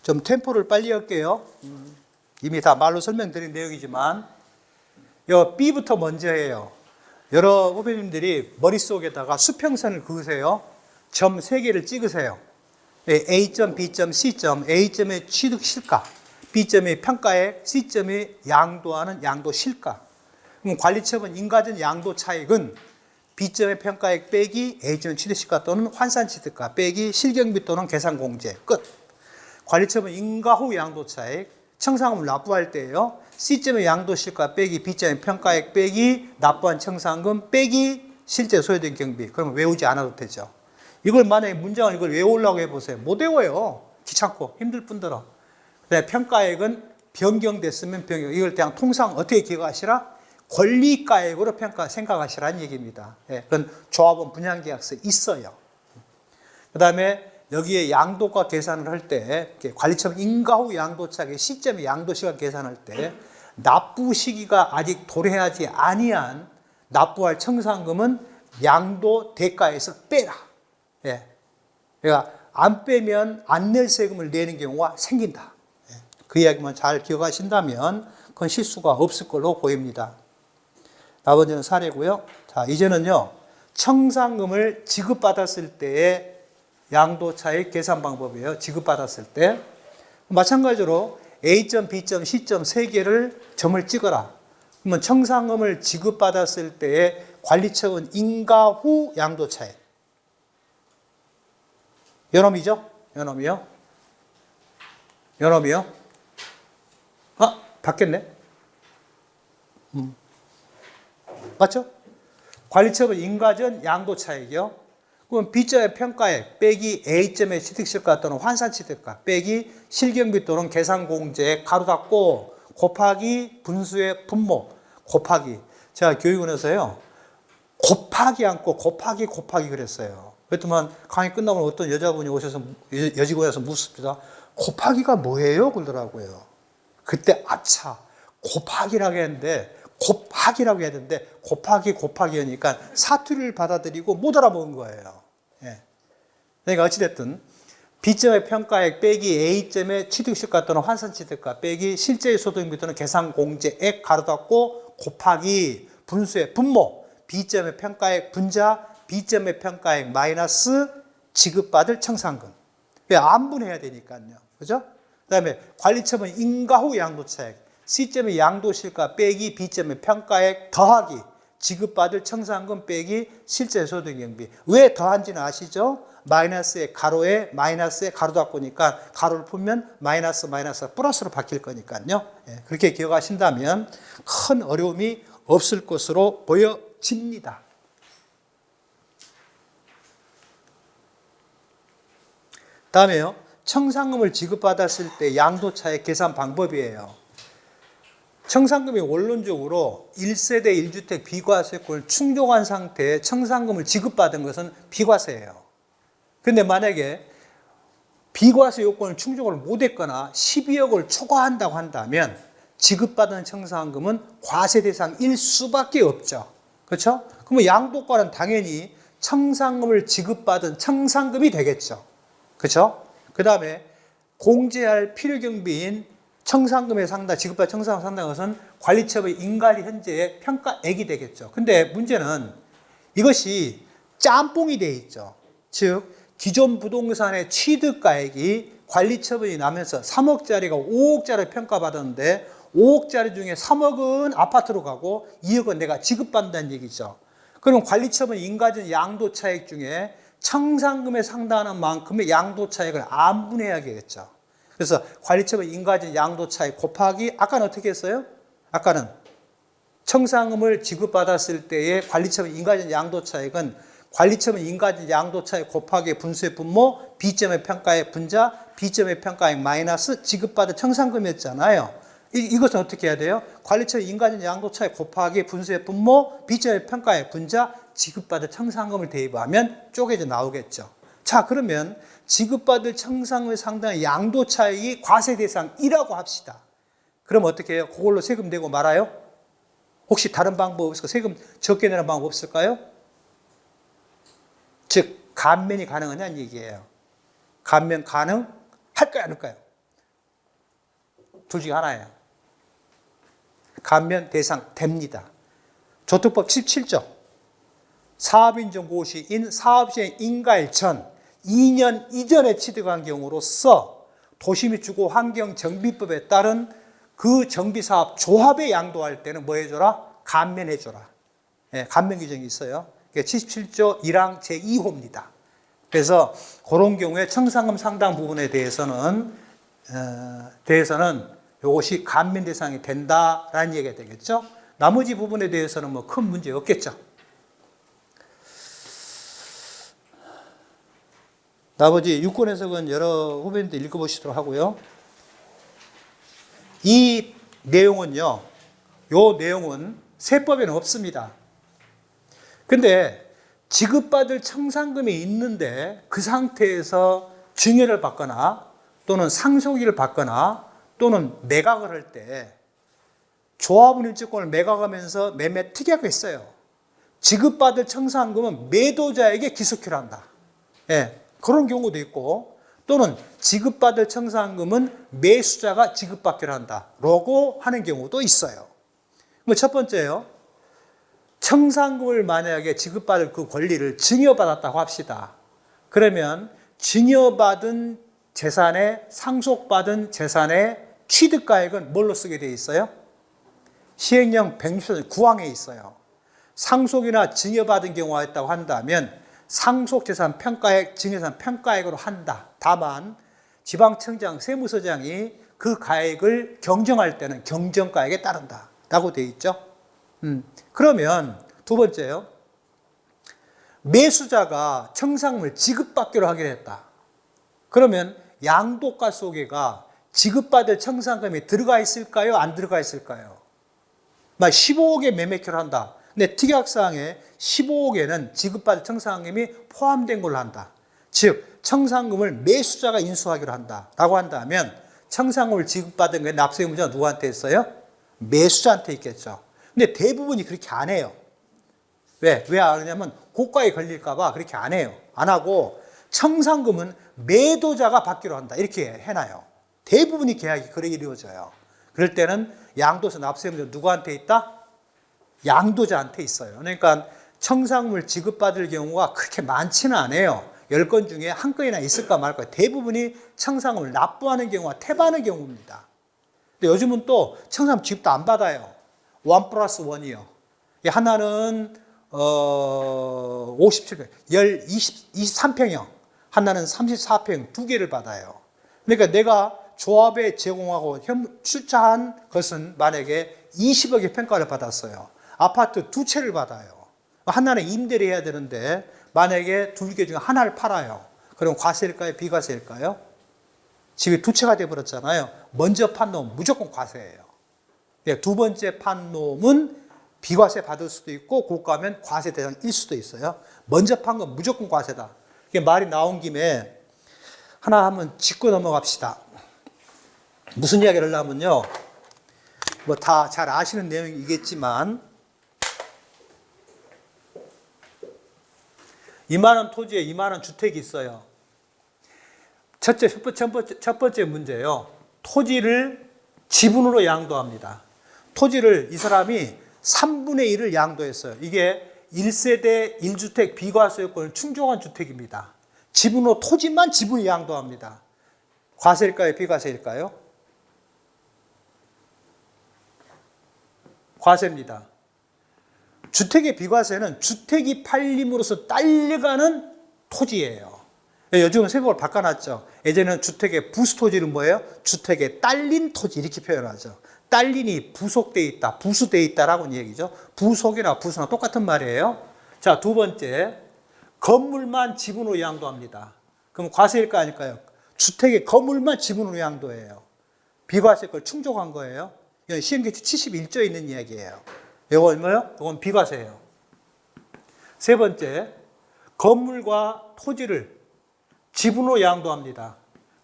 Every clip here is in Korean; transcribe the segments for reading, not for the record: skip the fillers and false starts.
좀 템포를 빨리 할게요. 이미 다 말로 설명드린 내용이지만 요 B부터 먼저 해요. 여러 후배님들이 머릿속에다가 수평선을 그으세요. 점 3개를 찍으세요. A점, B점, C점, A점의 취득 실가, B점의 평가액, C점의 양도하는 양도 실가. 그럼 관리처분 인가전 양도 차익은 B점의 평가액 빼기 A점의 취득 실가 또는 환산 취득가 빼기 실경비 또는 계산 공제 끝. 관리처분 인가 후 양도 차익, 청산금을 납부할 때예요. C점의 양도 실가 빼기 B점의 평가액 빼기 납부한 청산금 빼기 실제 소요된 경비. 그러면 외우지 않아도 되죠. 이걸 만약에 문장을 이걸 외우려고 해보세요. 못 외워요. 귀찮고 힘들 뿐더러. 그다음에 평가액은 변경됐으면 변경. 이걸 그냥 통상 어떻게 기억하시라? 권리가액으로 생각하시라는 얘기입니다. 예, 그건 조합원 분양계약서에 있어요. 그다음에 여기에 양도가 계산을 할 때 관리처분 인가 후 양도차익의 시점의 양도시가 계산할 때 납부 시기가 아직 도래하지 아니한 납부할 청산금은 양도 대가에서 빼라. 예. 그러니까 안 빼면 안 낼 세금을 내는 경우가 생긴다. 예. 그 이야기만 잘 기억하신다면 그건 실수가 없을 걸로 보입니다. 나머지는 사례고요. 자, 이제는요. 청산금을 지급받았을 때의 양도차익 계산 방법이에요. 지급받았을 때. 마찬가지로 A점, B점, C점 3개를 점을 찍어라. 그러면 청산금을 지급받았을 때의 관리처분 인가 후 양도차익. 요놈이죠? 요놈이요? 요놈이요? 아, 바뀌었네. 맞죠? 관리처분 인가전 양도차익이요. 그럼 B점의 평가액 빼기 A점의 취득실가 또는 환산취득가 빼기 실경비 또는 계산공제액 가로 닫고 곱하기 분수의 분모 곱하기. 제가 교육원에서요. 곱하기 않고 곱하기 그랬어요. 그랬더만 강의 끝나고 어떤 여자분이 오셔서 여직원에서 묻습니다. 곱하기가 뭐예요? 그러더라고요. 그때 아차 곱하기라고 했는데 곱하기라고 해야 되는데 곱하기 하니까 사투리를 받아들이고 못 알아먹은 거예요. 예. 그러니까 어찌됐든 B점의 평가액 빼기 A점의 취득실가 또는 환산취득가 빼기 실제의 소득비 또는 계산공제액 가로 닫고 곱하기 분수의 분모 B점의 평가액 분자 B점의 평가액 마이너스 지급받을 청산금. 왜 안분해야 되니까요. 그죠? 그 다음에 관리처분 인가 후 양도차익 C점의 양도실가 빼기 B점의 평가액 더하기 지급받을 청산금 빼기 실제 소득경비. 왜 더한지는 아시죠? 마이너스의 가로에 마이너스의 가로 닫고니까 가로를 풀면 마이너스가 플러스로 바뀔 거니까요. 예, 그렇게 기억하신다면 큰 어려움이 없을 것으로 보여집니다. 다음에요. 청산금을 지급받았을 때 양도차익 계산 방법이에요. 청산금이 원론적으로 1세대 1주택 비과세권을 충족한 상태에 청산금을 지급받은 것은 비과세예요. 그런데 만약에 비과세 요건을 충족을 못했거나 12억을 초과한다고 한다면 지급받은 청산금은 과세 대상일 수밖에 없죠. 그렇죠? 그러면 양도과는 당연히 청산금을 지급받은 청산금이 되겠죠. 그렇죠? 그 다음에 공제할 필요경비인 청산금의 상당, 지급받은 청산금 상당 것은 관리처분의 인가리 현재의 평가액이 되겠죠. 근데 문제는 이것이 짬뽕이 되어 있죠. 즉, 기존 부동산의 취득가액이 관리처분이 나면서 3억짜리가 5억짜리 평가받았는데 5억짜리 중에 3억은 아파트로 가고 2억은 내가 지급받는다는 얘기죠. 그럼 관리처분 인가전 양도차익 중에 청산금에 상당하는 만큼의 양도차익을 안분해야겠죠. 그래서 관리처분 인가전 양도차익 곱하기 아까는 어떻게 했어요? 아까는 청산금을 지급받았을 때의 관리처분 인가전 양도차익은 관리처분 인가전 양도차익 곱하기 분수의 분모 B점의 평가액 분자 B점의 평가액 마이너스 지급받은 청산금이었잖아요. 이것은 어떻게 해야 돼요? 관리처분 인가전 양도차익 곱하기 분수의 분모 B점의 평가액 분자 지급받은 청산금을 대입하면 쪼개져 나오겠죠. 자, 그러면 지급받을 청산금에 상당한 양도차익이 과세 대상이라고 합시다. 그럼 어떻게 해요? 그걸로 세금 내고 말아요? 혹시 다른 방법 없을까요? 세금 적게 내는 방법 없을까요? 즉, 감면이 가능하냐는 얘기예요. 감면 가능할까요? 안 할까요? 둘 중에 하나예요. 감면 대상 됩니다. 조특법 17조. 사업인정 고시인 사업시행 인가일 전 2년 이전에 취득한 경우로서 도시 및 주거 환경 정비법에 따른 그 정비사업 조합에 양도할 때는 뭐 해줘라? 감면해줘라. 예, 감면 규정이 있어요. 77조 1항 제2호입니다. 그래서 그런 경우에 청산금 상당 부분에 대해서는 이것이 감면 대상이 된다라는 얘기가 되겠죠. 나머지 부분에 대해서는 뭐 큰 문제 없겠죠. 나머지 유권 해석은 여러 후배님들 읽어보시도록 하고요. 이 내용은요, 요 내용은 세법에는 없습니다. 근데 지급받을 청산금이 있는데 그 상태에서 증여를 받거나 또는 상속일을 받거나 또는 매각을 할 때 조합운임증권을 매각하면서 매매 특약이 있어요. 지급받을 청산금은 매도자에게 기속휴를 한다. 예, 그런 경우도 있고 또는 지급받을 청산금은 매수자가 지급받기로 한다라고 하는 경우도 있어요. 첫 번째요. 청산금을 만약에 지급받을 그 권리를 증여받았다고 합시다. 그러면 증여받은 재산에 상속받은 재산의 취득가액은 뭘로 쓰게 돼 있어요? 시행령 160조 9항에 있어요. 상속이나 증여받은 경우가 있다고 한다면 상속재산 평가액, 증여재산 평가액으로 한다. 다만 지방청장, 세무서장이 그 가액을 경정할 때는 경정가액에 따른다 라고 되어 있죠. 그러면 두 번째요. 매수자가 청산금을 지급받기로 하기로 했다. 그러면 양도가 속에가 지급받을 청산금이 들어가 있을까요? 안 들어가 있을까요? 15억에 매매키로 한다. 근데 특약사항에 15억에는 지급받을 청산금이 포함된 걸로 한다. 즉 청산금을 매수자가 인수하기로 한다라고 한다면 청산금을 지급받은 게 납세 의무자가 누구한테 있어요? 매수자한테 있겠죠. 근데 대부분이 그렇게 안 해요. 왜 안 하냐면 고가에 걸릴까 봐 그렇게 안 해요. 안 하고 청산금은 매도자가 받기로 한다. 이렇게 해놔요. 대부분이 계약이 그렇게 이루어져요. 그럴 때는 양도세 납세 의무자 누구한테 있다? 양도자한테 있어요. 그러니까 청산금을 지급받을 경우가 그렇게 많지는 않아요. 10건 중에 한 건이나 있을까 말까. 대부분이 청산금을 납부하는 경우가 태반의 경우입니다. 근데 요즘은 또 청산금 지급도 안 받아요. 1+1이요. 하나는 57평, 23평형, 하나는 34평 두 개를 받아요. 그러니까 내가 조합에 제공하고 출자한 것은 만약에 20억의 평가를 받았어요. 아파트 두 채를 받아요. 하나는 임대를 해야 되는데 만약에 두 개 중에 하나를 팔아요. 그럼 과세일까요? 비과세일까요? 집이 두 채가 돼버렸잖아요. 먼저 판 놈은 무조건 과세예요. 두 번째 판 놈은 비과세 받을 수도 있고 고가면 과세 대상일 수도 있어요. 먼저 판 건 무조건 과세다. 이게 말이 나온 김에 하나 한번 짚고 넘어갑시다. 무슨 이야기를 하면요. 뭐 다 잘 아시는 내용이겠지만 2만원 토지에 2만원 주택이 있어요. 첫 번째 문제예요. 토지를 지분으로 양도합니다. 토지를 이 사람이 3분의 1을 양도했어요. 이게 1세대 1주택 비과세요건을 충족한 주택입니다. 지분으로 토지만 지분이 양도합니다. 과세일까요? 비과세일까요? 과세입니다. 주택의 비과세는 주택이 팔림으로써 딸려가는 토지예요. 요즘은 세법을 바꿔놨죠. 예전에는 주택의 부수토지는 뭐예요? 주택에 딸린 토지 이렇게 표현하죠. 딸린이 부속되어 있다, 부수되어 있다라고 얘기죠. 부속이나 부수나 똑같은 말이에요. 자, 두 번째, 건물만 지분으로 양도합니다. 그럼 과세일까 아닐까요? 주택의 건물만 지분으로 양도해요. 비과세를 충족한 거예요. 이건 시행규칙 71조에 있는 이야기예요. 이건 뭐예요? 이건 비과세예요. 세 번째, 건물과 토지를 지분으로 양도합니다.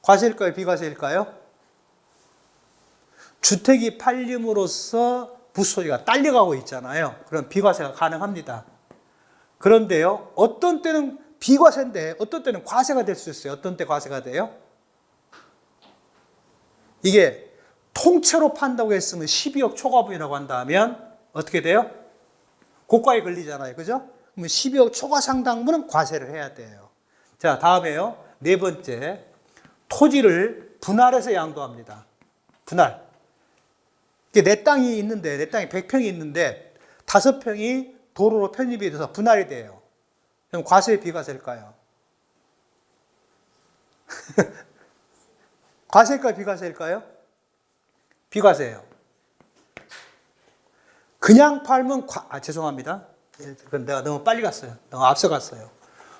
과세일까요? 비과세일까요? 주택이 팔림으로써 부수토지가 딸려가고 있잖아요. 그럼 비과세가 가능합니다. 그런데요, 어떤 때는 비과세인데 어떤 때는 과세가 될 수 있어요. 어떤 때 과세가 돼요? 이게 통째로 판다고 했으면 12억 초과분이라고 한다면 어떻게 돼요? 고가에 걸리잖아요. 그죠? 그러면 12억 초과 상당분은 과세를 해야 돼요. 자, 다음에요. 네 번째. 토지를 분할해서 양도합니다. 분할. 내 땅이 있는데, 내 땅이 100평이 있는데 5평이 도로로 편입이 돼서 분할이 돼요. 그럼 과세 비과세일까요? 과세일까요? 비과세일까요? 비과세예요. 그냥 팔면 죄송합니다. 그건 내가 너무 빨리 갔어요. 너무 앞서 갔어요.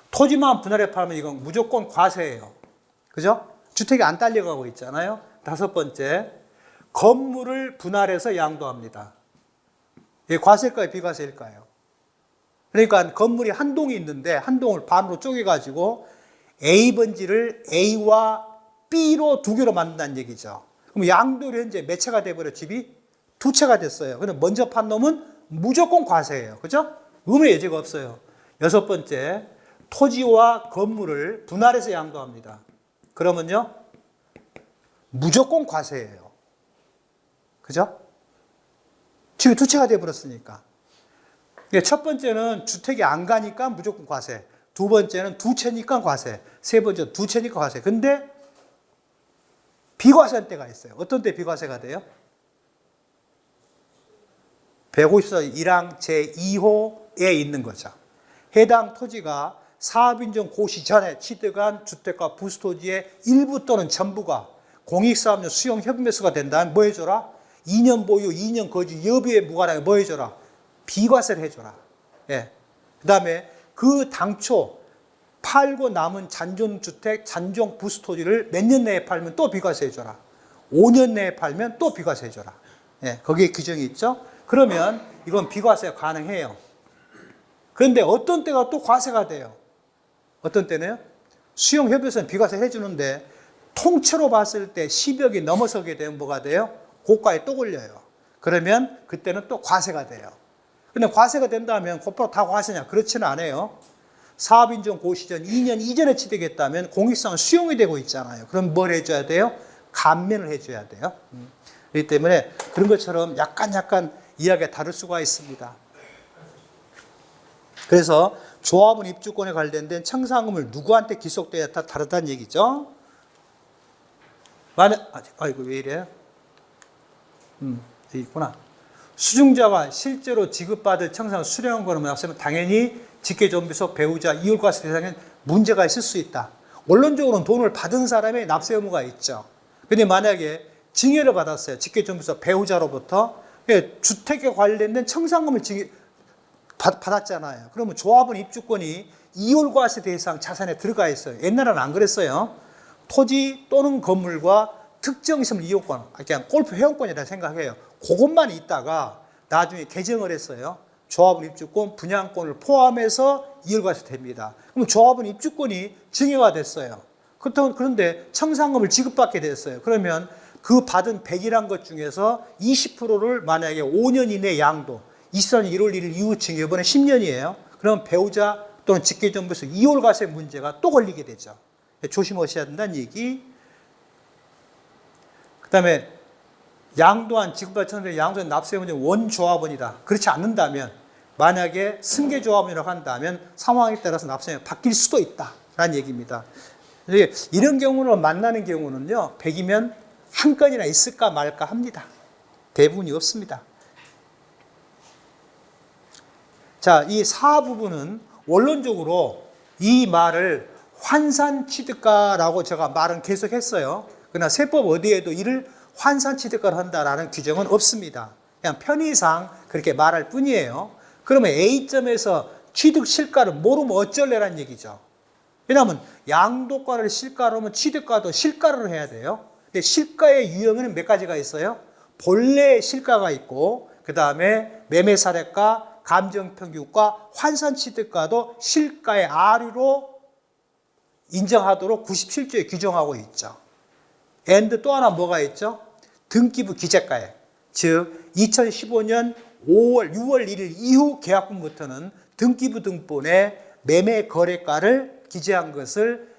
토지만 분할해 팔면 이건 무조건 과세예요. 그죠? 주택이 안 딸려가고 있잖아요. 5번째, 건물을 분할해서 양도합니다. 이게 과세일까요? 비과세일까요? 그러니까 건물이 한 동이 있는데 한 동을 반으로 쪼개가지고 A 번지를 A와 B로 두 개로 만든다는 얘기죠. 그럼 양도를 현재 몇 채가 돼버려? 집이 2채가 됐어요. 근데 먼저 판 놈은 무조건 과세예요. 그죠? 의무의 여지가 없어요. 6번째, 토지와 건물을 분할해서 양도합니다. 그러면요, 무조건 과세예요. 그죠? 집이 2채가 돼버렸으니까. 첫 번째는 주택이 안 가니까 무조건 과세. 두 번째는 2채니까 과세. 세 번째는 2채니까 과세. 근데 비과세한 때가 있어요. 어떤 때 비과세가 돼요? 154 1항 제2호에 있는 거죠. 해당 토지가 사업인정 고시 전에 취득한 주택과 부수토지의 일부 또는 전부가 공익사업용 수용 협의매수가 된다면 뭐 해줘라? 2년 보유, 2년 거주 여부에 무관하게 뭐 해줘라? 비과세를 해줘라. 예. 그 다음에 그 당초 팔고 남은 잔존주택, 잔존 부수토지를 몇 년 내에 팔면 또 비과세 해줘라. 5년 내에 팔면 또 비과세 해줘라. 예. 거기에 규정이 있죠. 그러면 이건 비과세가 가능해요. 그런데 어떤 때가 또 과세가 돼요. 어떤 때는요? 수용협의소는 비과세 해주는데 통째로 봤을 때 10억이 넘어서게 되면 뭐가 돼요? 고가에 또 걸려요. 그러면 그때는 또 과세가 돼요. 근데 과세가 된다면 곧바로 다 과세냐? 그렇지는 않아요. 사업인정 고시 전 2년 이전에 취득했다면 공익사업은 수용이 되고 있잖아요. 그럼 뭘 해줘야 돼요? 감면을 해줘야 돼요. 그렇기 때문에 그런 것처럼 약간 이야기가 다를 수가 있습니다. 그래서 조합원 입주권에 관련된 청산금을 누구한테 기속돼야 다르다는 얘기죠. 아이고 왜 이래요? 여기 있구나. 수증자가 실제로 지급받을 청산을 수령한 거는 뭐냐면 당연히 직계존비속 배우자 이율과세 대상에 문제가 있을 수 있다. 원론적으로는 돈을 받은 사람의 납세 의무가 있죠. 근데 만약에 증여를 받았어요. 직계존비속 배우자로부터 주택에 관련된 청산금을 받았잖아요. 그러면 조합원 입주권이 이율과세 대상 자산에 들어가 있어요. 옛날에는 안 그랬어요. 토지 또는 건물과 특정 시설 이용권, 그냥 골프 회원권이라 생각해요. 그것만 있다가 나중에 개정을 했어요. 조합원 입주권, 분양권을 포함해서 이율과세 됩니다. 그럼 조합원 입주권이 증여가 됐어요. 그런데 청산금을 지급받게 됐어요. 그러면 그 받은 100이란 것 중에서 20%를 만약에 5년 이내 양도, 24년 1월 1일 이후 증여, 이번에 10년이에요. 그럼 배우자 또는 직계존비속 이율과세 문제가 또 걸리게 되죠. 조심하셔야 된다는 얘기. 그 다음에 양도한 지급받을 청산금 양도한 납세 문제는 원조합원이다. 그렇지 않는다면 만약에 승계조합원이라고 한다면 상황에 따라서 납세가 바뀔 수도 있다라는 얘기입니다. 이런 경우를 만나는 경우는요, 100이면 한 건이나 있을까 말까 합니다. 대부분이 없습니다. 자, 이 사 부분은 원론적으로 이 말을 환산취득가라고 제가 말은 계속 했어요. 그러나 세법 어디에도 이를 환산취득가로 한다라는 규정은 없습니다. 그냥 편의상 그렇게 말할 뿐이에요. 그러면 A점에서 취득 실가를 모르면 어쩔래라는 얘기죠. 왜냐하면 양도가를 실가로 하면 취득가도 실가로 해야 돼요. 근데 실가의 유형은 몇 가지가 있어요? 본래 실가가 있고, 그 다음에 매매사례가, 감정평균가, 환산취득가도 실가의 아류로 인정하도록 97조에 규정하고 있죠. and 또 하나 뭐가 있죠? 등기부 기재가액. 즉 2015년 6월 1일 이후 계약분부터는 등기부 등본에 매매 거래가를 기재한 것을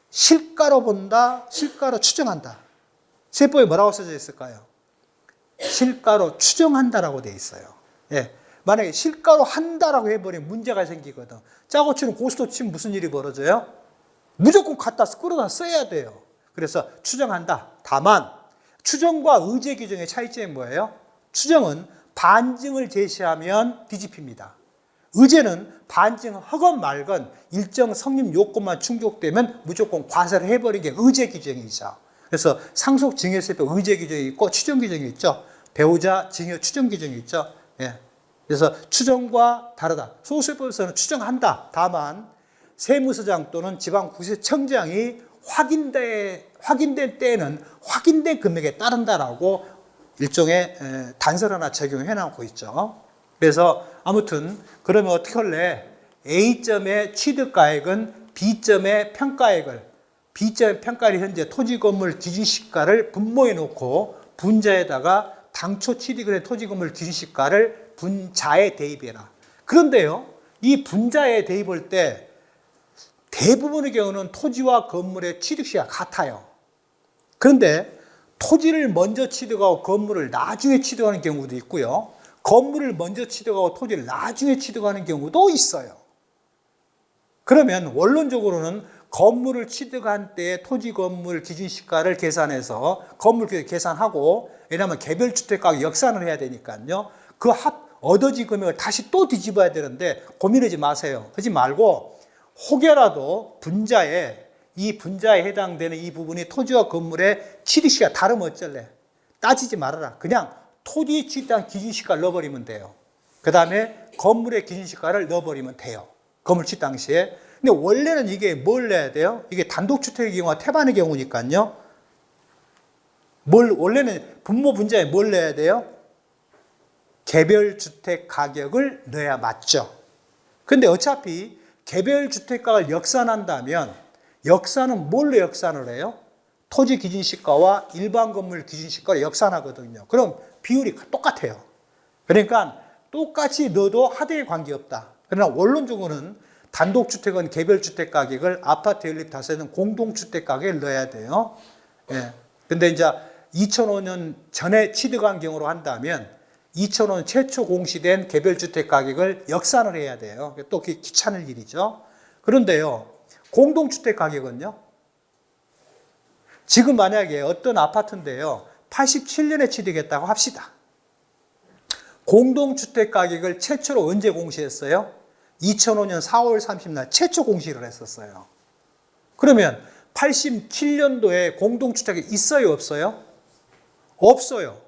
실가로 본다, 실가로 추정한다. 세법에 뭐라고 써져 있을까요? 실가로 추정한다라고 돼 있어요. 예. 만약에 실가로 한다라고 해버리면 문제가 생기거든. 짜고 치는 고스톱 치면 무슨 일이 벌어져요? 무조건 갖다 끌어다 써야 돼요. 그래서 추정한다. 다만 추정과 의제 규정의 차이점이 뭐예요? 추정은 반증을 제시하면 뒤집힙니다. 의제는 반증하건 말건 일정 성립 요건만 충족되면 무조건 과세를 해버리는 게 의제 규정이죠. 그래서 상속 증여세법 의제 규정이 있고 추정 규정이 있죠. 배우자 증여 추정 규정이 있죠. 예. 그래서 추정과 다르다. 소수세법에서는 추정한다. 다만 세무서장 또는 지방국세청장이 확인된 때에는 확인된 금액에 따른다라고 일종의 단서를 하나 적용해 놓고 있죠. 그래서 아무튼 그러면 어떻게 할래? A점의 취득가액은 B점의 평가액을 B점의 평가를 현재 토지건물 기준시가를 분모해 놓고 분자에다가 당초 취득을 한 토지건물 기준시가를 분자에 대입해라. 그런데요, 이 분자에 대입할 때 대부분의 경우는 토지와 건물의 취득시가 같아요. 그런데 토지를 먼저 취득하고 건물을 나중에 취득하는 경우도 있고요. 건물을 먼저 취득하고 토지를 나중에 취득하는 경우도 있어요. 그러면 원론적으로는 건물을 취득한 때의 토지 건물 기준시가를 계산해서 건물 계산하고, 왜냐하면 개별주택 가격 역산을 해야 되니까요. 그 얻어진 금액을 다시 또 뒤집어야 되는데 고민하지 마세요. 하지 말고 혹여라도 이 분자에 해당되는 이 부분이 토지와 건물의 취득시가 다르면 어쩔래? 따지지 말아라. 그냥 토지 취득한 기준시가를 넣어버리면 돼요. 그 다음에 건물의 기준시가를 넣어버리면 돼요. 건물 취득 당시에. 근데 원래는 이게 뭘 내야 돼요? 이게 단독주택의 경우와 태반의 경우니까요. 원래는 분모 분자에 뭘 내야 돼요? 개별주택 가격을 넣어야 맞죠. 근데 어차피 개별주택가를 역산한다면 역산은 뭘로 역산을 해요? 토지 기준시가와 일반 건물 기준시가를 역산하거든요. 그럼 비율이 똑같아요. 그러니까 똑같이 넣어도 하대에 관계없다. 그러나 원론적으로는 단독주택은 개별주택 가격을, 아파트 연립 다세는 공동주택 가격을 넣어야 돼요. 예. 근데 이제 2005년 전에 취득한 경우로 한다면 2005년 최초 공시된 개별주택 가격을 역산을 해야 돼요. 또 귀찮을 일이죠. 그런데요, 공동주택 가격은요, 지금 만약에 어떤 아파트인데요, 87년에 취득했다고 합시다. 공동주택 가격을 최초로 언제 공시했어요? 2005년 4월 30일 최초 공시를 했었어요. 그러면 87년도에 공동주택이 있어요, 없어요? 없어요.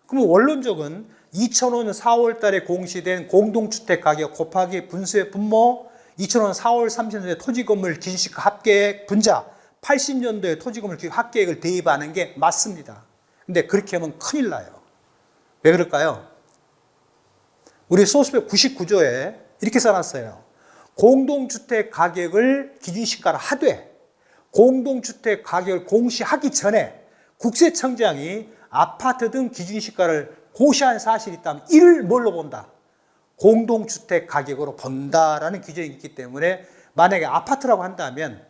그럼 원론적은 2005년 4월 달에 공시된 공동주택 가격 곱하기 분수의 분모, 2005년 4월 30일에 토지건물 기준시가 합계액 분자, 80년도에 토지건물 합계액을 대입하는 게 맞습니다. 근데 그렇게 하면 큰일 나요. 왜 그럴까요? 우리 소수법 99조에 이렇게 써놨어요. 공동주택 가격을 기준시가로 하되 공동주택 가격을 공시하기 전에 국세청장이 아파트 등 기준시가를 고시한 사실이 있다면 이를 뭘로 본다? 공동주택 가격으로 본다라는 규정이 있기 때문에 만약에 아파트라고 한다면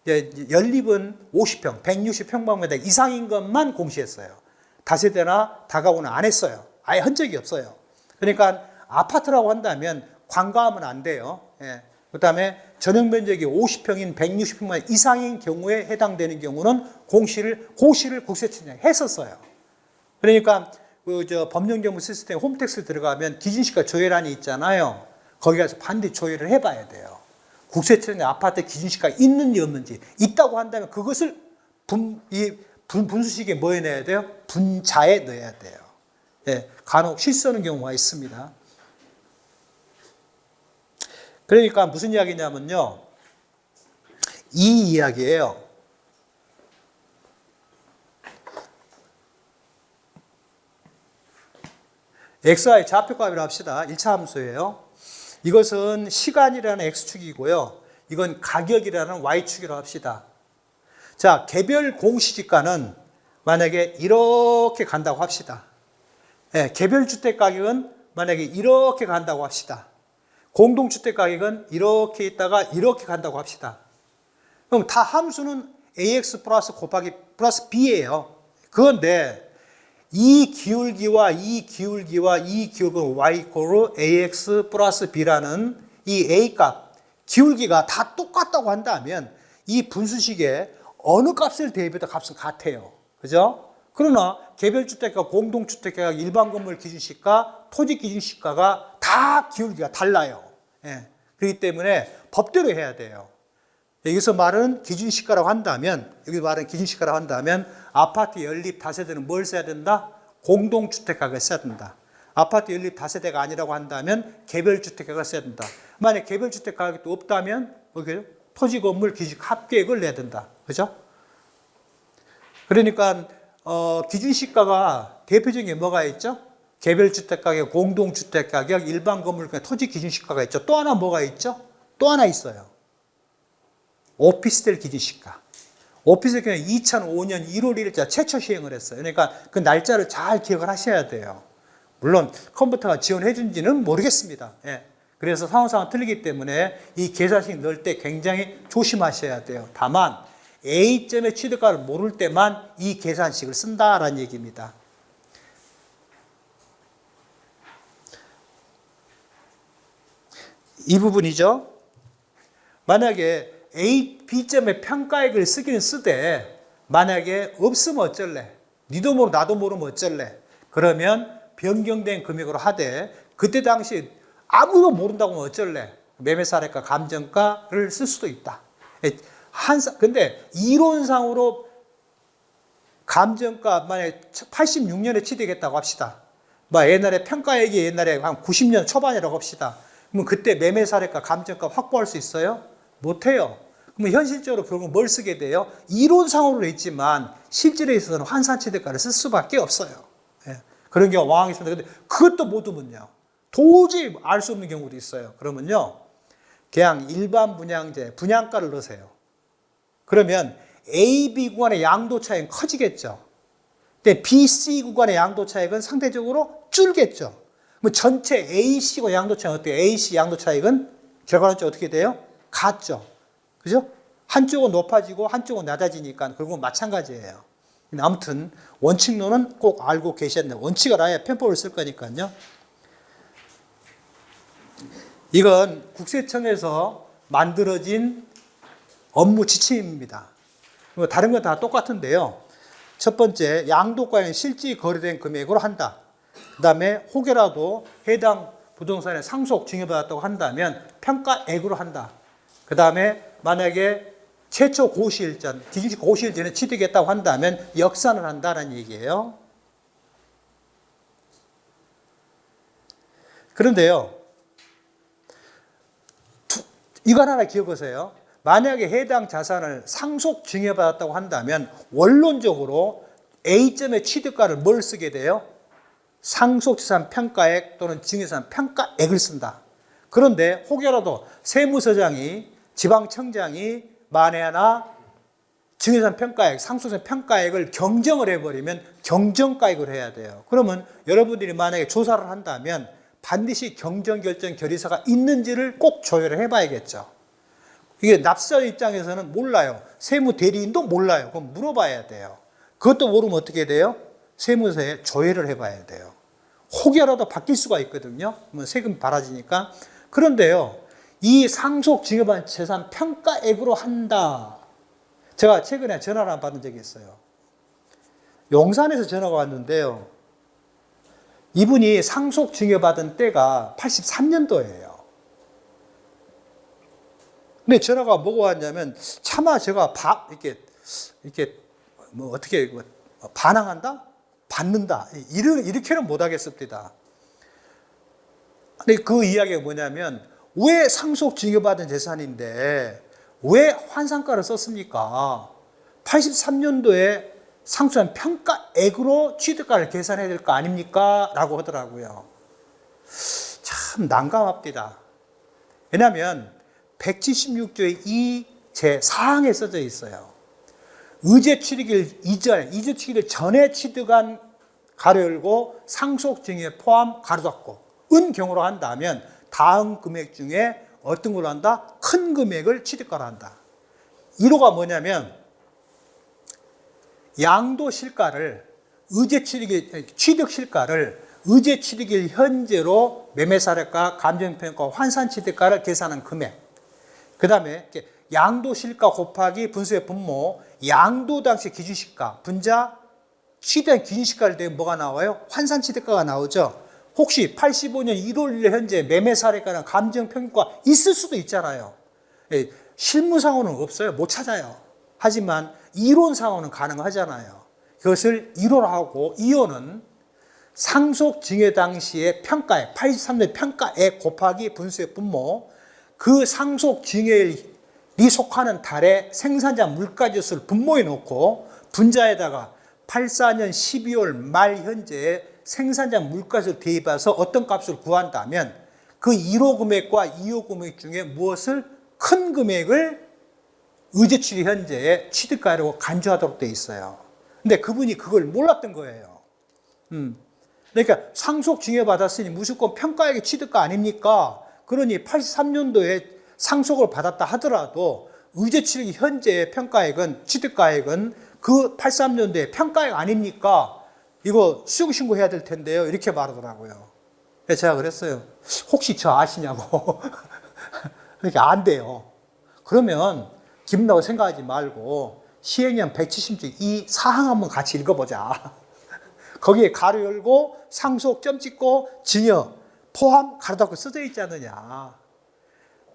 연립은 50평, 160평방미터 이상인 것만 공시했어요. 다세대나 다가구는 안 했어요. 아예 한 적이 없어요. 그러니까 아파트라고 한다면 관과하면 안 돼요. 예. 그 다음에 전용 면적이 50평인 160평방 이상인 경우에 해당되는 경우는 고시를 국세청장이 했었어요. 그러니까 법령정보 시스템 홈택스 들어가면 기준시가 조회란이 있잖아요. 거기 가서 반드시 조회를 해봐야 돼요. 국세청장 아파트 기준시가 있는지 없는지, 있다고 한다면 그것을 분수식에 뭐에 넣어야 돼요? 분자에 넣어야 돼요. 예, 간혹 실수하는 경우가 있습니다. 그러니까 무슨 이야기냐면요, 이 이야기예요. XY 좌표값이라고 합시다. 1차 함수예요. 이것은 시간이라는 X축이고요. 이건 가격이라는 Y축이라고 합시다. 자, 개별 공시지가는 만약에 이렇게 간다고 합시다. 네, 개별 주택 가격은 만약에 이렇게 간다고 합시다. 공동주택 가격은 이렇게 있다가 이렇게 간다고 합시다. 그럼 다 함수는 AX 플러스 곱하기 플러스 B예요. 그런데 이 기울기와 이 기울기와 이 기울기는 y 이퀄 ax 플러스 b라는 이 a 값, 기울기가 다 똑같다고 한다면 이 분수식의 어느 값을 대입해도 값은 같아요. 그죠? 그러나 개별주택가, 공동주택가, 일반 건물 기준시가, 토지 기준시가가 다 기울기가 달라요. 예. 그렇기 때문에 법대로 해야 돼요. 여기서 말은 기준시가라고 한다면, 아파트 연립 다세대는 뭘 써야 된다? 공동주택가를 써야 된다. 아파트 연립 다세대가 아니라고 한다면 개별주택가를 써야 된다. 만약 개별주택 가격도 없다면 토지 건물 기준 합계액을 내야 된다. 그죠? 그러니까 기준시가가 대표적인 게 뭐가 있죠? 개별주택 가격, 공동주택 가격, 일반 건물 토지 기준시가가 있죠. 또 하나 뭐가 있죠? 또 하나 있어요. 오피스텔 기준시가. 오피스텔 2005년 1월 1일자 최초 시행을 했어요. 그러니까 그 날짜를 잘 기억을 하셔야 돼요. 물론 컴퓨터가 지원해 준지는 모르겠습니다. 예. 그래서 상호상은 틀리기 때문에 이 계산식 넣을 때 굉장히 조심하셔야 돼요. 다만 A점의 취득가를 모를 때만 이 계산식을 쓴다라는 얘기입니다. 이 부분이죠. 만약에 A, B점의 평가액을 쓰기는 쓰되 만약에 없으면 어쩔래? 니도 모르고 나도 모르면 어쩔래? 그러면 변경된 금액으로 하되 그때 당시 아무도 모른다고 하면 어쩔래? 매매사례가, 감정가를 쓸 수도 있다. 근데 이론상으로 감정가 만약에 86년에 취득했다고 합시다. 옛날에 평가액이 옛날에 한 90년 초반이라고 합시다. 그러면 그때 매매사례가, 감정가 확보할 수 있어요? 못해요. 그러면 현실적으로 결국 뭘 쓰게 돼요? 이론상으로는 있지만 실질에 있어서는 환산취득가를 쓸 수밖에 없어요. 예. 그런 경우가 왕왕 있습니다. 근데 그것도 못 오면요. 도저히 알 수 없는 경우도 있어요. 그러면요. 그냥 일반 분양제, 분양가를 넣으세요. 그러면 A, B 구간의 양도 차익은 커지겠죠. 근데 B, C 구간의 양도 차익은 상대적으로 줄겠죠. 그럼 전체 A, C과 양도 차익은 어때요? A, C 양도 차익은 결과론적으로 어떻게 돼요? 같죠. 그죠? 한쪽은 높아지고 한쪽은 낮아지니까 결국은 마찬가지예요. 아무튼 원칙론은 꼭 알고 계셔야 된다. 원칙을 아예 편법을 쓸 거니까요. 이건 국세청에서 만들어진 업무 지침입니다. 다른 건 다 똑같은데요. 첫 번째, 양도가액은 실질 거래된 금액으로 한다. 그 다음에 혹여라도 해당 부동산에 상속 증여받았다고 한다면 평가액으로 한다. 그 다음에 만약에 최초 고시일 전, 기준시 고시일 전에 취득했다고 한다면 역산을 한다는 얘기예요. 그런데요, 이거 하나 기억하세요. 만약에 해당 자산을 상속 증여받았다고 한다면 원론적으로 A점의 취득가를 뭘 쓰게 돼요? 상속재산 평가액 또는 증여재산 평가액을 쓴다. 그런데 혹여라도 세무서장이, 지방청장이 만에 하나 증여재산 평가액, 상속재산 평가액을 경정을 해버리면 경정가액을 해야 돼요. 그러면 여러분들이 만약에 조사를 한다면 반드시 경정결정 결의서가 있는지를 꼭 조회를 해봐야겠죠. 이게 납세자 입장에서는 몰라요. 세무대리인도 몰라요. 그럼 물어봐야 돼요. 그것도 모르면 어떻게 돼요? 세무서에 조회를 해봐야 돼요. 혹여라도 바뀔 수가 있거든요. 그러면 세금 받아지니까. 그런데요, 이 상속 증여받은 재산 평가액으로 한다. 제가 최근에 전화를 한 번 받은 적이 있어요. 용산에서 전화가 왔는데요. 이분이 상속 증여받은 때가 83년도예요. 근데 전화가 뭐가 왔냐면 차마 제가 이렇게 뭐 어떻게 반항한다? 받는다. 이렇게는 못 하겠습니다. 근데 그 이야기가 뭐냐면 왜 상속 증여받은 재산인데 왜 환산가를 썼습니까? 83년도에 상속한 평가액으로 취득가를 계산해야 될 거 아닙니까? 라고 하더라고요. 참 난감합니다. 왜냐하면 176조의 이 제4항에 써져 있어요. 의제 취득일 이전, 의제 취득일 전에 취득한 가로 열고 상속 증여 포함 가로 닫고 은 경우로 한다면 다음 금액 중에 어떤 걸로 한다? 큰 금액을 취득가로 한다. 1호가 뭐냐면 양도 실가를 취득 실가를 의제 취득일 현재로 매매사례가, 감정평가, 환산취득가를 계산한 금액. 그 다음에 양도실가 곱하기 분수의 분모, 양도 당시 기준시가, 분자 취득한 기준시가를 대면 뭐가 나와요? 환산취득가가 나오죠. 혹시 85년 1월 1일 현재 매매사례가나 감정평가 있을 수도 있잖아요. 실무상으로는 없어요. 못 찾아요. 하지만 이론상으로는 가능하잖아요. 그것을 1호로 하고 2호는 상속증여 당시의 평가액, 83년 평가액 곱하기 분수의 분모, 그 상속증여일이 속하는 달의 생산자 물가지수를 분모해 놓고 분자에다가 84년 12월 말 현재의 생산자 물가지수를 대입해서 어떤 값을 구한다면 그 1호 금액과 2호 금액 중에 무엇을 큰 금액을 의제 취득 현재의 취득가액으로 간주하도록 되어 있어요. 근데 그분이 그걸 몰랐던 거예요. 그러니까 상속 증여받았으니 무조건 평가액의 취득가 아닙니까? 그러니 83년도에 상속을 받았다 하더라도 의제 취득 현재의 평가액은, 취득가액은 그 83년도에 평가액 아닙니까? 이거 수용신고해야 될 텐데요. 이렇게 말하더라고요. 그래서 제가 그랬어요. 혹시 저 아시냐고. 그러니까 안 돼요. 그러면 기분나고 생각하지 말고 시행령 170조 이 사항 한번 같이 읽어보자. 거기에 가로 열고 상속 점 찍고 증여 포함 가로 닫고 써져 있지 않느냐.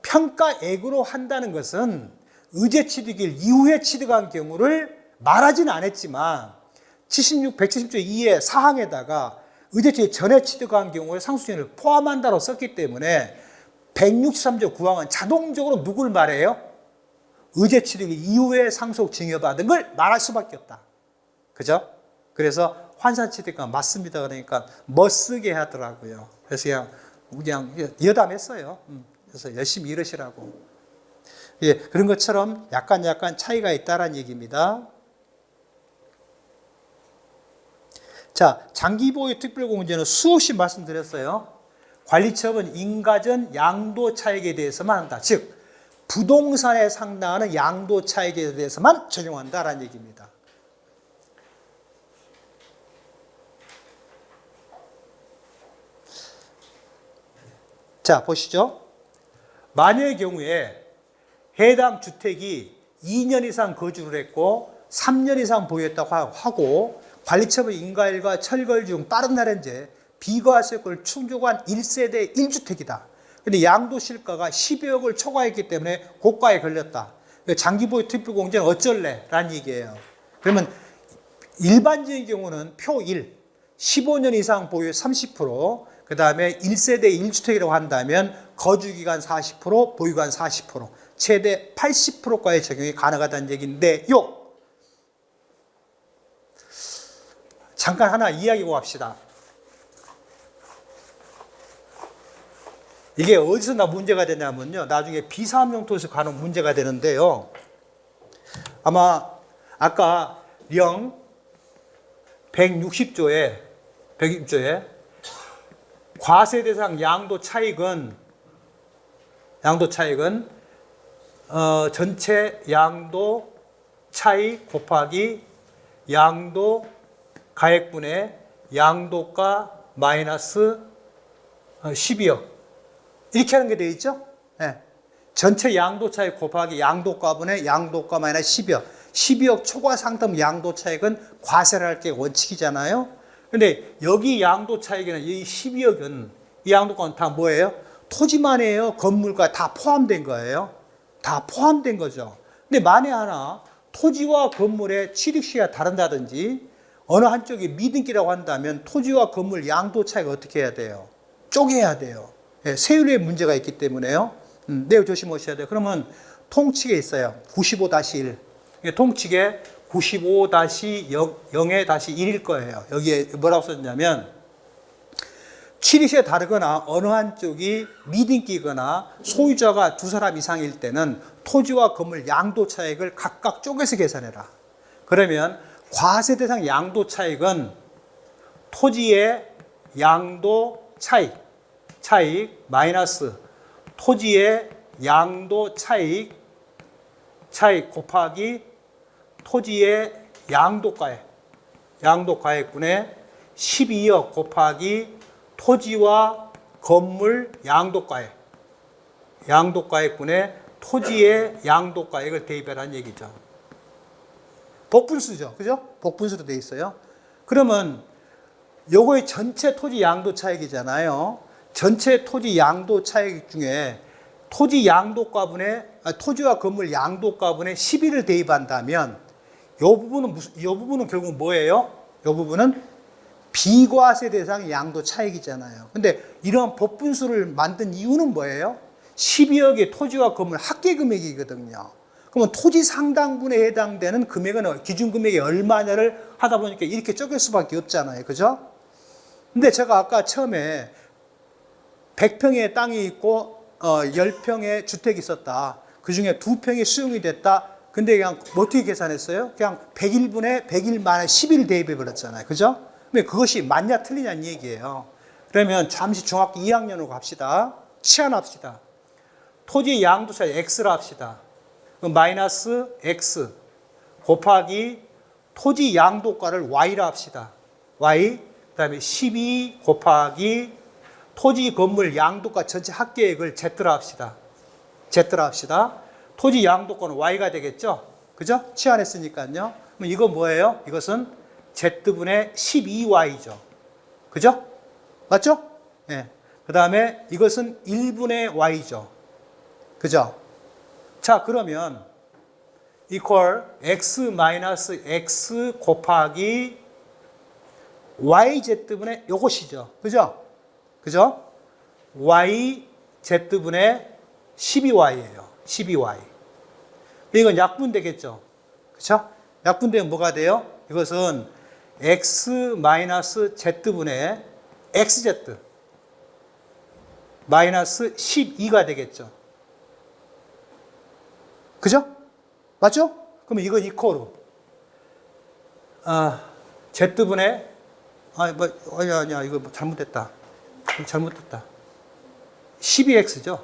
평가액으로 한다는 것은 의제 취득일 이후에 취득한 경우를 말하지는 않았지만 170조 2의 사항에다가 의제 취득 전에 취득한 경우에 상속증여를 포함한다고 썼기 때문에 163조 9항은 자동적으로 누굴 말해요? 의제 취득 이후에 상속 증여받은 걸 말할 수밖에 없다. 그죠? 그래서 환산취득가 맞습니다. 그러니까 멋쓰게 하더라고요. 그래서 그냥 여담했어요. 그래서 열심히 이러시라고. 예, 그런 것처럼 약간 차이가 있다라는 얘기입니다. 자, 장기보유 특별공제는 수없이 말씀드렸어요. 관리처분 인가전 양도 차익에 대해서만 한다. 즉 부동산에 상당하는 양도 차익에 대해서만 적용한다라는 얘기입니다. 자, 보시죠. 만약의 경우에 해당 주택이 2년 이상 거주를 했고 3년 이상 보유했다고 하고 관리처분 인가일과 철거일 중 빠른 날엔제 비과세권을 충족한 1세대 1주택이다. 근데 양도실가가 12억을 초과했기 때문에 고가에 걸렸다. 장기보유 특별공제는 어쩔래? 라는 얘기예요. 그러면 일반적인 경우는 표 1, 15년 이상 보유 30%, 그 다음에 1세대 1주택이라고 한다면 거주기간 40%, 보유기간 40%, 최대 80%까지 적용이 가능하다는 얘기인데요. 잠깐 하나 이야기하고 갑시다. 이게 어디서 문제가 되냐면요. 나중에 비사업용토에서 가는 문제가 되는데요. 아마 아까 령 160조에 과세 대상 양도 차익은 전체 양도 차익 곱하기 양도 가액분의 양도가 마이너스 12억 이렇게 하는 게 되어 있죠? 네. 전체 양도 차익 곱하기 양도가분의 양도가 마이너스 12억 12억 초과 상품 양도 차익은 과세를 할 게 원칙이잖아요. 근데 여기 양도 차익에는 이 12억은 이 양도가는 다 뭐예요? 토지만이에요? 건물과 다 포함된 거예요? 다 포함된 거죠. 근데 만에 하나 토지와 건물의 취득시가 다른다든지 어느 한쪽이 미등기라고 한다면 토지와 건물 양도 차익을 어떻게 해야 돼요? 쪼개야 돼요. 세율의 문제가 있기 때문에요. 내용 조심하셔야 돼요. 그러면 통칙에 있어요. 95-1. 통칙에 95-0-1일 거예요. 여기에 뭐라고 썼냐면 취득시가 다르거나 어느 한쪽이 미등기거나 소유자가 두 사람 이상일 때는 토지와 건물 양도 차익을 각각 쪼개서 계산해라. 그러면 과세 대상 양도 차익은 토지의 양도 차익 마이너스 토지의 양도 차익 곱하기 토지의 양도가액 양도가액분의 12억 곱하기 토지와 건물 양도가액. 양도가액분의 토지의 양도가액을 대입하라는 얘기죠. 복분수죠. 그죠? 복분수로 돼 있어요. 그러면 요거의 전체 토지 양도 차익이잖아요. 전체 토지 양도 차익 중에 토지 양도가분의 토지와 건물 양도가분의 12를 대입한다면 요 부분은 결국 뭐예요? 요 부분은 비과세 대상 양도 차익이잖아요. 근데 이런 법분수를 만든 이유는 뭐예요? 12억의 토지와 건물 합계 금액이거든요. 그러면 토지 상당분에 해당되는 금액은 기준 금액이 얼마냐를 하다 보니까 이렇게 쪼갤 수밖에 없잖아요. 그죠? 근데 제가 아까 처음에 100평의 땅이 있고 10평의 주택이 있었다. 그 중에 2평이 수용이 됐다. 근데 그냥 어떻게 계산했어요? 그냥 100일분에 100일 만에 10일 대입해 버렸잖아요. 그죠? 근데 그것이 맞냐 틀리냐는 얘기예요. 그러면 잠시 중학교 2학년으로 갑시다. 치환합시다. 토지 양도차 X라 합시다. 마이너스 X 곱하기 토지 양도가를 Y라 합시다. Y 그 다음에 12 곱하기 토지 건물 양도가 전체 합계액을 Z라 합시다. Z라 합시다. 토지 양도가는 Y가 되겠죠? 그죠? 치환했으니까요. 그럼 이거 뭐예요? 이것은 Z분의 12Y죠. 그죠? 맞죠? 네. 그 다음에 이것은 1분의 Y죠. 그죠? 자, 그러면 equal x 마이너스 x 곱하기 yz분의 요것이죠. 그죠? 그죠? yz분의 12y예요. 12y. 이건 약분 되겠죠. 그죠? 약분되면 뭐가 돼요? 이것은 x 마이너스 z분의 xz 마이너스 12가 되겠죠. 그죠? 맞죠? 그러면 이건 이코로 z분의 아니야 이거 잘못됐다. 잘못됐다. 12x죠.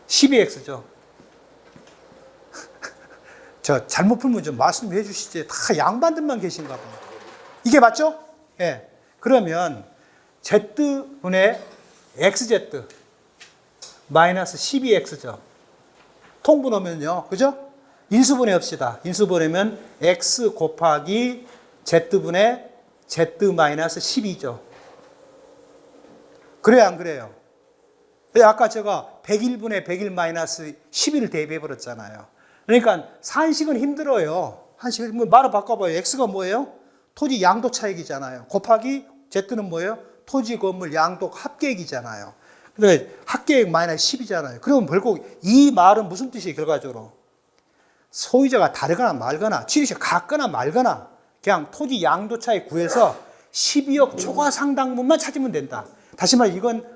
12x죠. 저 잘못 풀면 좀 말씀해 주시지. 다 양반들만 계신가 봐요. 이게 맞죠? 예. 네. 그러면 z분의 xz 마이너스 12x죠. 통분하면요. 그죠? 인수분해 합시다. 인수분해면 x 곱하기 z분의 z 마이너스 12죠. 그래요, 안 그래요? 아까 제가 100일분의 100일 마이너스 10을 대입해 버렸잖아요. 그러니까 산식은 힘들어요. 한식은 말을 바꿔봐요. x가 뭐예요? 토지 양도 차익이잖아요. 곱하기 z는 뭐예요? 토지 건물 양도 합계액이잖아요. 그러니까 합계액 마이너스 10이잖아요. 그러면 결국 이 말은 무슨 뜻이에요? 결과적으로 소유자가 다르거나 말거나 취득세가 같거나 말거나 그냥 토지 양도 차익 구해서 12억 초과 상당분만 찾으면 된다. 다시 말해 이건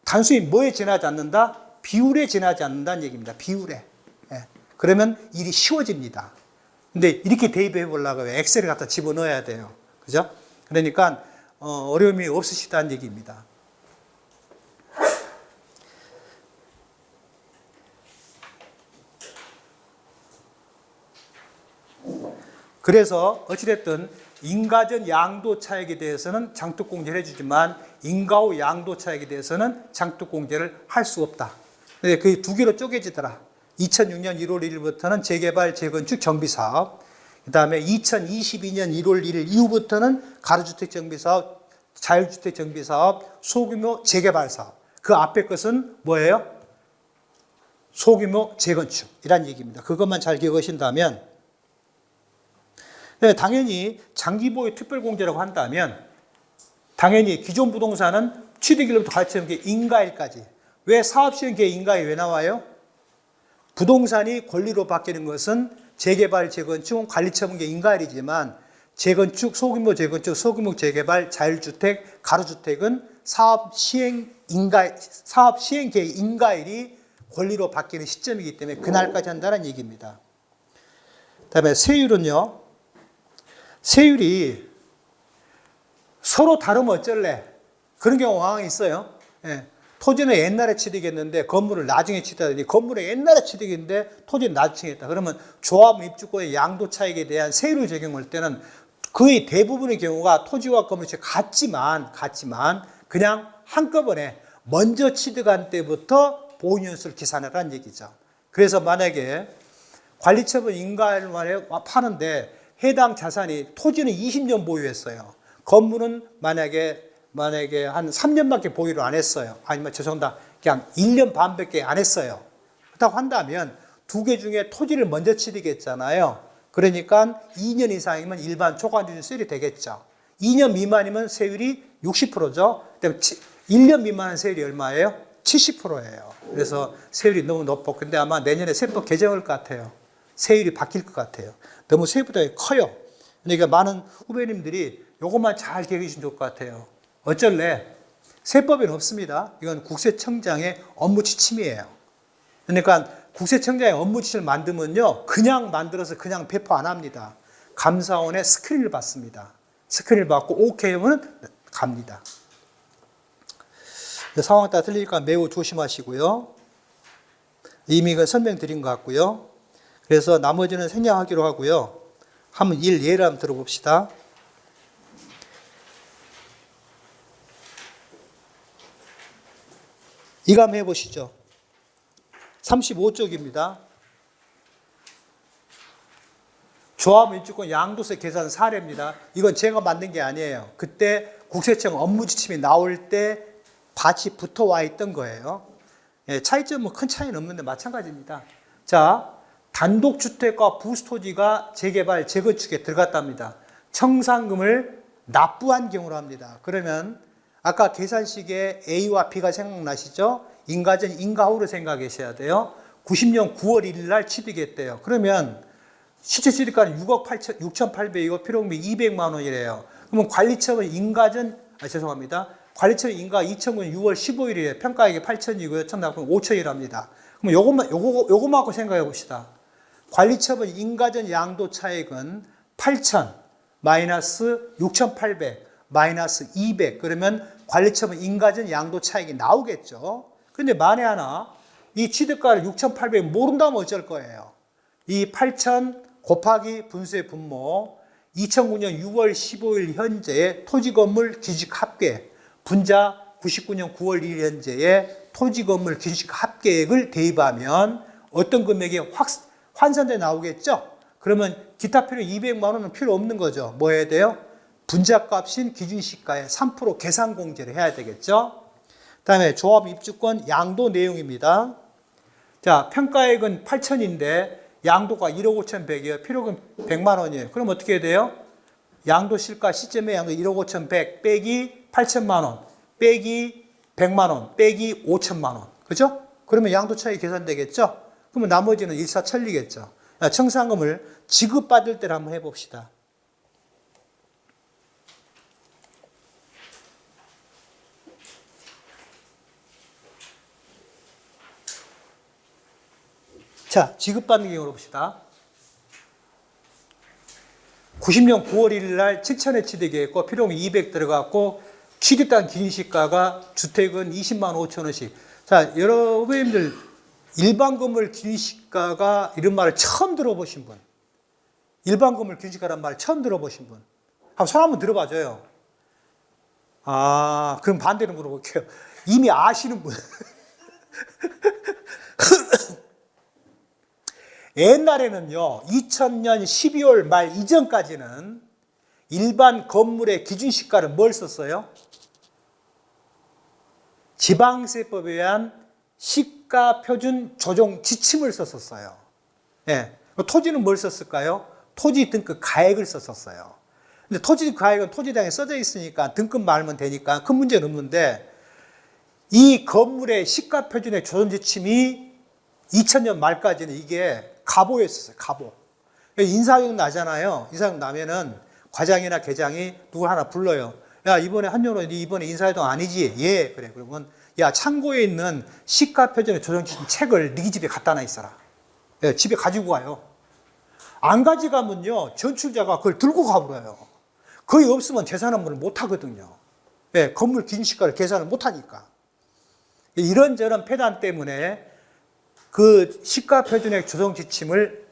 단순히 뭐에 지나지 않는다? 비율에 지나지 않는다는 얘기입니다. 비율에. 예. 그러면 일이 쉬워집니다. 근데 이렇게 대입해 보려고 엑셀을 갖다 집어넣어야 돼요. 그죠? 그러니까 어려움이 없으시다는 얘기입니다. 그래서 어찌됐든 인가전 양도 차익에 대해서는 장투공제를 해주지만 인가 후 양도 차익에 대해서는 장투공제를 할 수 없다. 근데 그 두 개로 쪼개지더라. 2006년 1월 1일부터는 재개발, 재건축, 정비사업. 그 다음에 2022년 1월 1일 이후부터는 가로주택 정비사업, 자율주택 정비사업, 소규모 재개발 사업. 그 앞에 것은 뭐예요? 소규모 재건축이란 얘기입니다. 그것만 잘 기억하신다면 네, 당연히 장기보유 특별공제라고 한다면 당연히 기존 부동산은 취득일로부터 가치형계 인가일까지. 왜 사업시행계 인가에 왜 나와요? 부동산이 권리로 바뀌는 것은 재개발, 재건축, 관리처분계 인가일이지만 재건축, 소규모 재건축, 소규모 재개발, 자율주택, 가로주택은 사업시행계 인가일이 권리로 바뀌는 시점이기 때문에 그날까지 한다는 얘기입니다. 그다음에 세율은요. 세율이 서로 다르면 어쩔래? 그런 경우가 있어요. 예. 토지는 옛날에 취득했는데 건물을 나중에 취득하더니 건물은 옛날에 취득했는데 토지는 나중에 했다. 그러면 조합 입주권의 양도 차익에 대한 세율을 적용할 때는 거의 대부분의 경우가 토지와 건물이 같지만 그냥 한꺼번에 먼저 취득한 때부터 보유연수를 계산하라는 얘기죠. 그래서 만약에 관리처분 인가를 파는데 해당 자산이 토지는 20년 보유했어요. 건물은 만약에 한 3년밖에 보유를 안 했어요. 아니면 죄송합니다. 그냥 1년 반밖에 안 했어요. 그렇다고 한다면 두 개 중에 토지를 먼저 취득했잖아요. 그러니까 2년 이상이면 일반 초과기준 세율이 되겠죠. 2년 미만이면 세율이 60%죠. 1년 미만은 세율이 얼마예요? 70%예요. 그래서 세율이 너무 높고 근데 아마 내년에 세법 개정할 것 같아요. 세율이 바뀔 것 같아요. 너무 세율이 커요. 그러니까 많은 후배님들이 이것만 잘 기억해 주시면 좋을 것 같아요. 어쩔래? 세법에는 없습니다. 이건 국세청장의 업무 지침이에요. 그러니까 국세청장의 업무 지침을 만들면요, 그냥 만들어서 그냥 배포 안 합니다. 감사원의 스크린을 받습니다. 스크린을 받고 오케이 하면 갑니다. 상황에 따라 틀리니까 매우 조심하시고요. 이미 설명드린 것 같고요. 그래서 나머지는 생략하기로 하고요. 한번 예를 한번 들어봅시다. 이거 한번 해보시죠. 35쪽입니다. 조합입주권 양도세 계산 사례입니다. 이건 제가 만든 게 아니에요. 그때 국세청 업무지침이 나올 때 같이 붙어와 있던 거예요. 차이점은 큰 차이는 없는데 마찬가지입니다. 자, 단독주택과 부수토지가 재개발, 재건축에 들어갔답니다. 청산금을 납부한 경우로 합니다. 그러면 아까 계산식에 A와 B가 생각나시죠? 인가전, 인가후를 생각하셔야 돼요. 90년 9월 1일 날 취득했대요. 그러면 시세 취득가는 6억 6,800이고 필요금이 200만 원이래요. 그러면 관리처분 인가전, 죄송합니다. 관리처분 인가 2009년 6월 15일이에요. 평가액이 8천이고요. 청납금 5천이랍니다. 그럼 요것만 갖고 생각해 봅시다. 관리처분 인가전 양도 차익은 8천 마이너스 6,800 마이너스 200 그러면 관리처분 인가전 양도 차익이 나오겠죠. 근데 만에 하나 이 취득가를 6,800 모른다면 어쩔 거예요. 이 8천 곱하기 분수의 분모 2009년 6월 15일 현재의 토지건물 기준식 합계 분자 99년 9월 1일 현재의 토지건물 기준식 합계액을 대입하면 어떤 금액이 환산돼 나오겠죠. 그러면 기타 필요 200만 원은 필요 없는 거죠. 뭐 해야 돼요? 분자값인 기준시가의 3% 계산 공제를 해야 되겠죠. 그 다음에 조합 입주권 양도 내용입니다. 자, 평가액은 8천인데 양도가 1억 5,100이에요. 필요금 100만 원이에요. 그럼 어떻게 해야 돼요? 양도 실가 시점의 양도 1억 5,100 빼기 8천만 원 빼기 100만 원 빼기 5천만 원. 그죠? 그러면 양도 차익 계산되겠죠? 그러면 나머지는 일사천리겠죠. 청산금을 지급받을 때를 한번 해봅시다. 자, 지급받는 경우로 봅시다. 90년 9월 1일 날 7천에 취득했고 필요금 200 들어갔고 취득당 기준시가가 주택은 20만 5천 원씩. 자, 여러분들 일반 건물 기준시가가 이런 말을 처음 들어보신 분, 일반 건물 기준시가라는 말을 처음 들어보신 분, 한번 손 한번 들어봐줘요. 아, 그럼 반대로 물어볼게요. 이미 아시는 분. 옛날에는요, 2000년 12월 말 이전까지는 일반 건물의 기준시가를 뭘 썼어요? 지방세법에 의한 시가표준 조정 지침을 썼었어요. 예. 토지는 뭘 썼을까요? 토지 등급 가액을 썼었어요. 근데 토지 가액은 토지당에 써져 있으니까 등급 말면 되니까 큰 문제는 없는데 이 건물의 시가표준의 조정 지침이 2000년 말까지는 이게 가보였었어요. 가보. 인사용 나잖아요. 인사용 나면은 과장이나 계장이 누굴 하나 불러요. 야, 이번에 한여로 이번에 인사이동 아니지? 예, 그래. 그러면 야, 창고에 있는 시가표준의 조정지침 책을 네 집에 갖다 놔 있어라. 예, 집에 가지고 가요. 안 가져가면요, 전출자가 그걸 들고 가버려요. 거의 없으면 재산환문을 못 하거든요. 예, 건물 기준시가를 계산을 못 하니까. 이런저런 폐단 때문에 그 시가표준액 조정 지침을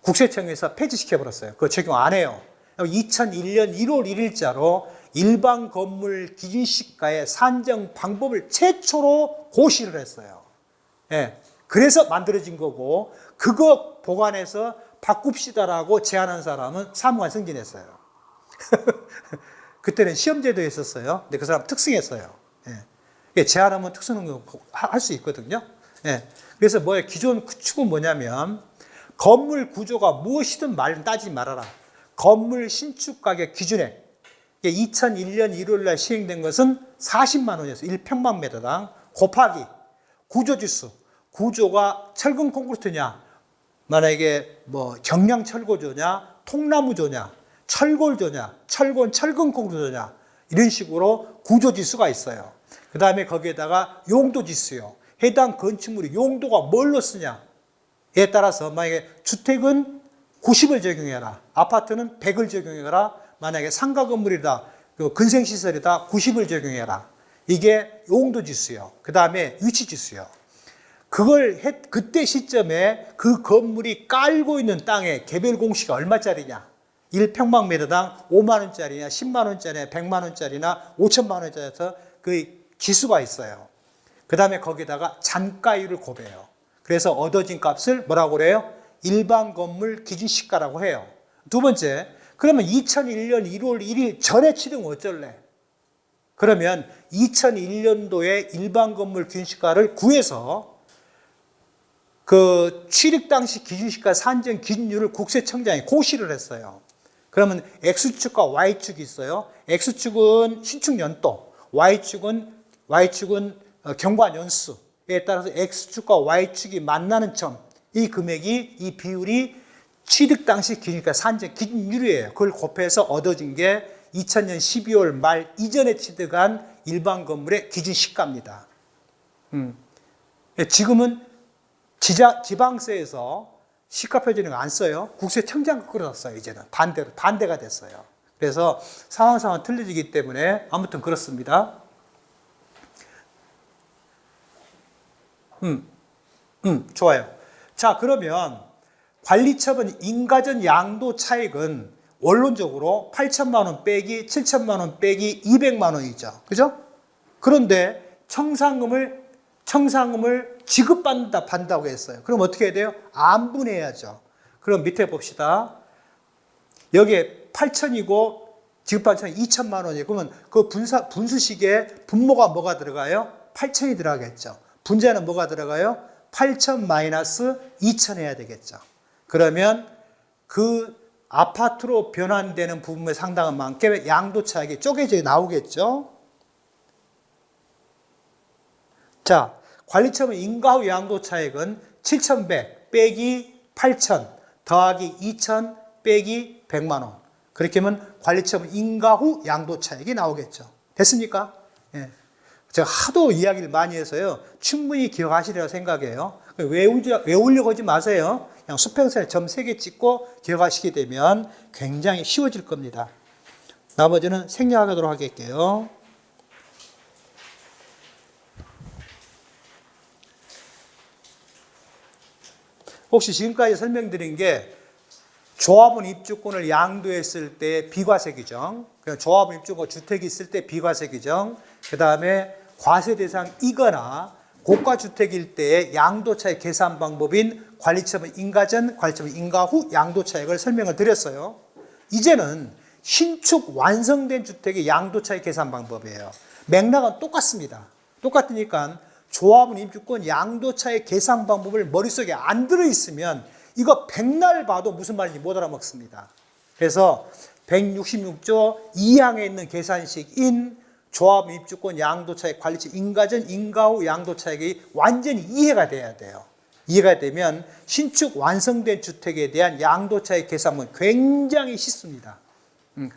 국세청에서 폐지시켜버렸어요. 그거 적용 안 해요. 2001년 1월 1일자로 일반 건물 기준시가의 산정 방법을 최초로 고시를 했어요. 예, 그래서 만들어진 거고, 그거 보관해서 바꿉시다라고 제안한 사람은 사무관 승진했어요. 그때는 시험제도에 있었어요. 근데 그 사람 특승했어요. 예. 제안하면 특수능 할 수 있거든요. 예. 그래서 뭐예요? 기존 축은 뭐냐면, 건물 구조가 무엇이든 따지지 말아라. 건물 신축 가격 기준액. 2001년 1월 날 시행된 것은 40만 원이었어요. 1평방미터당. 곱하기 구조지수. 구조가 철근 콘크리트냐, 만약에 뭐 경량 철고조냐, 통나무조냐, 철골조냐, 철근 콘크리트냐, 이런 식으로 구조지수가 있어요. 그 다음에 거기에다가 용도지수요. 해당 건축물이 용도가 뭘로 쓰냐에 따라서 만약에 주택은 90을 적용해라, 아파트는 100을 적용해라, 만약에 상가 건물이다, 근생시설이다, 90을 적용해라. 이게 용도지수요. 그 다음에 위치지수요. 그때 시점에 그 건물이 깔고 있는 땅의 개별 공시가 얼마짜리냐? 1평방미터당 5만 원짜리냐, 10만 원짜리냐, 100만 원짜리나 5천만 원짜리에서 그 지수가 있어요. 그 다음에 거기다가 잔가율을 곱해요. 그래서 얻어진 값을 뭐라고 그래요? 일반 건물 기준 시가라고 해요. 두 번째, 그러면 2001년 1월 1일 전에 치르면 어쩔래? 그러면 2001년도에 일반 건물 기준 시가를 구해서 그 취득 당시 기준시가 산정 기준율을 국세청장이 고시를 했어요. 그러면 X축과 Y축이 있어요. X축은 신축 연도, Y축은 경관 연수에 따라서 X축과 Y축이 만나는 점, 이 금액이, 이 비율이 취득 당시 기준시가 산정 기준율이에요. 그걸 곱해서 얻어진 게 2000년 12월 말 이전에 취득한 일반 건물의 기준시가입니다. 지금은 지방세에서 시가표준을 안 써요. 국세청장 끌어놨어요. 이제는 반대가 됐어요. 그래서 상황 틀려지기 때문에 아무튼 그렇습니다. 좋아요. 자, 그러면 관리처분 인가전 양도 차익은 원론적으로 8천만 원 빼기 7천만 원 빼기 200만 원이죠. 그죠? 그런데 청산금을 지급받는다고 했어요. 그럼 어떻게 해야 돼요? 안분해야죠. 그럼 밑에 봅시다. 여기에 8천이고 지급받는 2천만 원이에요. 그러면 그 분수식에 분모가 뭐가 들어가요? 8천이 들어가겠죠. 분자는 뭐가 들어가요? 8천 마이너스 2천 해야 되겠죠. 그러면 그 아파트로 변환되는 부분의 상당한 만큼의 양도차익이 쪼개져 나오겠죠. 자, 관리처분 인가 후 양도차익은 7,100 빼기 8,000 더하기 2,000 빼기 100만 원. 그렇게 하면 관리처분 인가 후 양도차익이 나오겠죠. 됐습니까? 예. 제가 하도 이야기를 많이 해서요. 충분히 기억하시리라 생각해요. 외우려고 하지 마세요. 그냥 수평선에 점 3개 찍고 기억하시게 되면 굉장히 쉬워질 겁니다. 나머지는 생략하도록 하겠게요. 혹시 지금까지 설명드린 게 조합원 입주권을 양도했을 때 비과세 규정, 조합원 입주권 주택이 있을 때 비과세 규정, 그 다음에 과세 대상이거나 고가주택일 때의 양도차익 계산 방법인 관리처분 인가전, 관리처분 인가 후 양도차익을 설명을 드렸어요. 이제는 신축 완성된 주택의 양도차익 계산 방법이에요. 맥락은 똑같습니다. 똑같으니까 조합원 입주권 양도차익 계산 방법을 머릿속에 안 들어있으면 이거 백날 봐도 무슨 말인지 못 알아먹습니다. 그래서 166조 2항에 있는 계산식인 조합 입주권 양도차익 관리처분 인가전 인가 후 양도차익이 완전히 이해가 돼야 돼요. 이해가 되면 신축 완성된 주택에 대한 양도차익 계산은 굉장히 쉽습니다.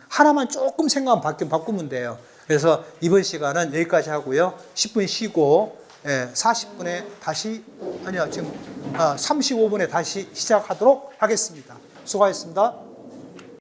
하나만 조금 생각만 바꾸면 돼요. 그래서 이번 시간은 여기까지 하고요. 10분 쉬고 40분에 다시 지금 35분에 다시 시작하도록 하겠습니다. 수고하셨습니다.